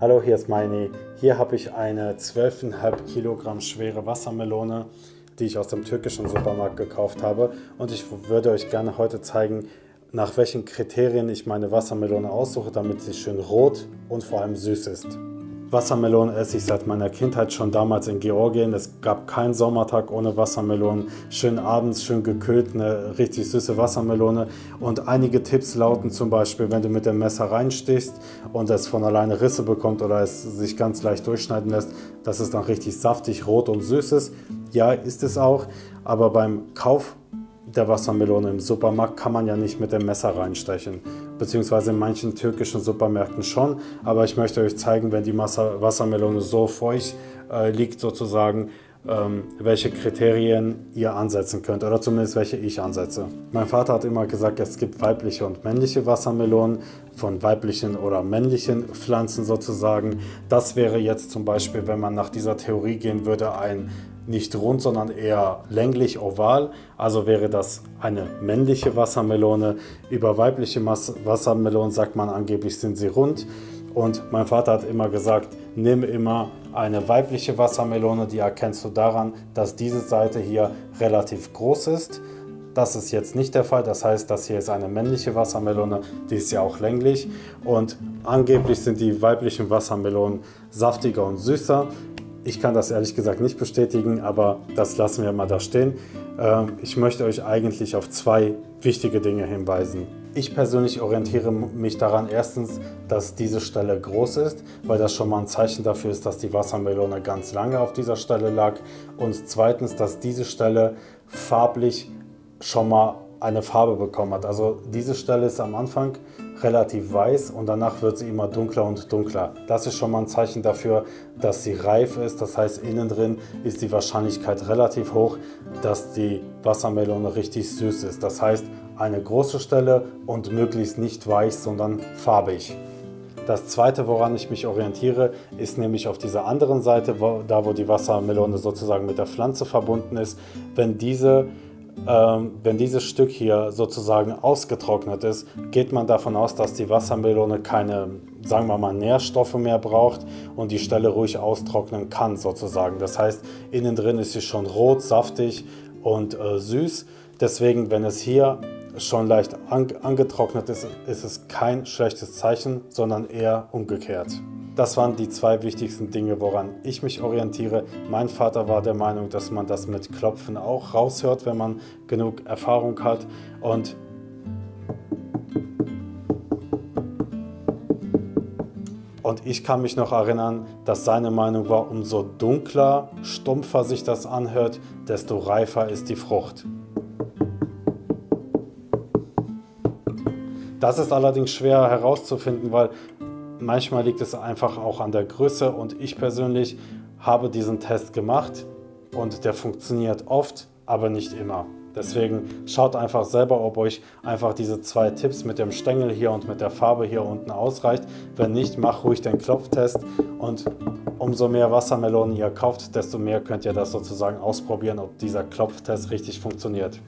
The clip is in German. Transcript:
Hallo, hier ist Meini. Hier habe ich eine 12,5 Kilogramm schwere Wassermelone, die ich aus dem türkischen Supermarkt gekauft habe. Und ich würde euch gerne heute zeigen, nach welchen Kriterien ich meine Wassermelone aussuche, damit sie schön rot und vor allem süß ist. Wassermelonen esse ich seit meiner Kindheit, schon damals in Georgien. Es gab keinen Sommertag ohne Wassermelonen. Schön abends, schön gekühlt, eine richtig süße Wassermelone. Und einige Tipps lauten zum Beispiel, wenn du mit dem Messer reinstichst und es von alleine Risse bekommt oder es sich ganz leicht durchschneiden lässt, dass es dann richtig saftig, rot und süß ist. Ja, ist es auch, aber beim Kauf der Wassermelone im Supermarkt kann man ja nicht mit dem Messer reinstechen, beziehungsweise in manchen türkischen Supermärkten schon, aber ich möchte euch zeigen, wenn die Wassermelone so vor euch liegt sozusagen, welche Kriterien ihr ansetzen könnt oder zumindest welche ich ansetze. Mein Vater hat immer gesagt, es gibt weibliche und männliche Wassermelonen, von weiblichen oder männlichen Pflanzen sozusagen. Das wäre jetzt zum Beispiel, wenn man nach dieser Theorie gehen würde, ein nicht rund, sondern eher länglich oval, also wäre das eine männliche Wassermelone. Über weibliche Wassermelonen sagt man angeblich, sind sie rund. Und mein Vater hat immer gesagt, nimm immer eine weibliche Wassermelone, die erkennst du daran, dass diese Seite hier relativ groß ist. Das ist jetzt nicht der Fall, das heißt, das hier ist eine männliche Wassermelone, die ist ja auch länglich. Und angeblich sind die weiblichen Wassermelonen saftiger und süßer. Ich kann das ehrlich gesagt nicht bestätigen, aber das lassen wir mal da stehen. Ich möchte euch eigentlich auf zwei wichtige Dinge hinweisen. Ich persönlich orientiere mich daran erstens, dass diese Stelle groß ist, weil das schon mal ein Zeichen dafür ist, dass die Wassermelone ganz lange auf dieser Stelle lag. Und zweitens, dass diese Stelle farblich schon mal eine Farbe bekommen hat. Also diese Stelle ist am Anfang relativ weiß und danach wird sie immer dunkler und dunkler. Das ist schon mal ein Zeichen dafür, dass sie reif ist. Das heißt, innen drin ist die Wahrscheinlichkeit relativ hoch, dass die Wassermelone richtig süß ist. Das heißt, eine große Stelle und möglichst nicht weich, sondern farbig. Das zweite, woran ich mich orientiere, ist nämlich auf dieser anderen Seite, wo die Wassermelone sozusagen mit der Pflanze verbunden ist. Wenn dieses Stück hier sozusagen ausgetrocknet ist, geht man davon aus, dass die Wassermelone keine, sagen wir mal, Nährstoffe mehr braucht und die Stelle ruhig austrocknen kann sozusagen. Das heißt, innen drin ist sie schon rot, saftig und süß. Deswegen, wenn es hier schon leicht angetrocknet ist, ist es kein schlechtes Zeichen, sondern eher umgekehrt. Das waren die zwei wichtigsten Dinge, woran ich mich orientiere. Mein Vater war der Meinung, dass man das mit Klopfen auch raushört, wenn man genug Erfahrung hat. Und ich kann mich noch erinnern, dass seine Meinung war, umso dunkler, stumpfer sich das anhört, desto reifer ist die Frucht. Das ist allerdings schwer herauszufinden, weil manchmal liegt es einfach auch an der Größe und ich persönlich habe diesen Test gemacht und der funktioniert oft, aber nicht immer. Deswegen schaut einfach selber, ob euch einfach diese zwei Tipps mit dem Stängel hier und mit der Farbe hier unten ausreicht. Wenn nicht, macht ruhig den Klopftest und umso mehr Wassermelonen ihr kauft, desto mehr könnt ihr das sozusagen ausprobieren, ob dieser Klopftest richtig funktioniert.